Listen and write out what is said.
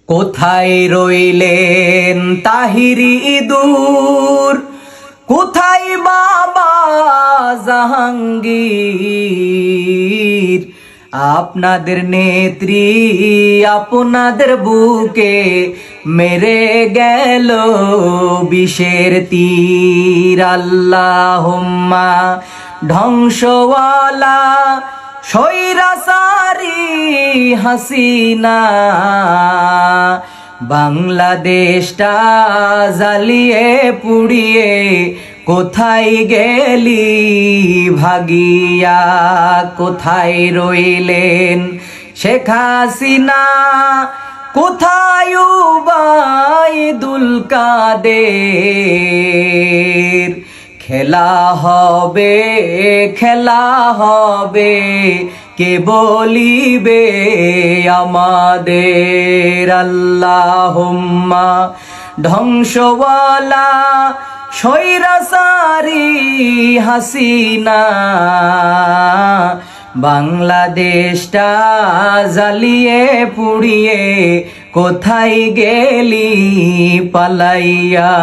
কোথায় রইলেন তাহিরি ইঁদুর, কোথায় বাবা জাহাঙ্গীর? আপনাদের নেত্রী আপনাদের বুকে মেরে গেল বিষের তীর। আল্লাহুম্মা ধ্বংসওয়ালা স্বৈরাচারী হাসিনা, বাংলাদেশটা জ্বালিয়ে পুড়িয়ে কোথায় গেলি ভাগিয়া? কোথায় রইলেন শেখ হাসিনা, কোথায় উবাইদুল কাদের? খেলা হবে খেলা হবে, কে বলিবে আমাদের? আল্লাহুম্মা ধ্বংসওয়ালা স্বৈরাচারী হাসিনা, বাংলাদেশটা জ্বালিয়ে পুড়িয়ে কোথায় গেলি পালাইয়া?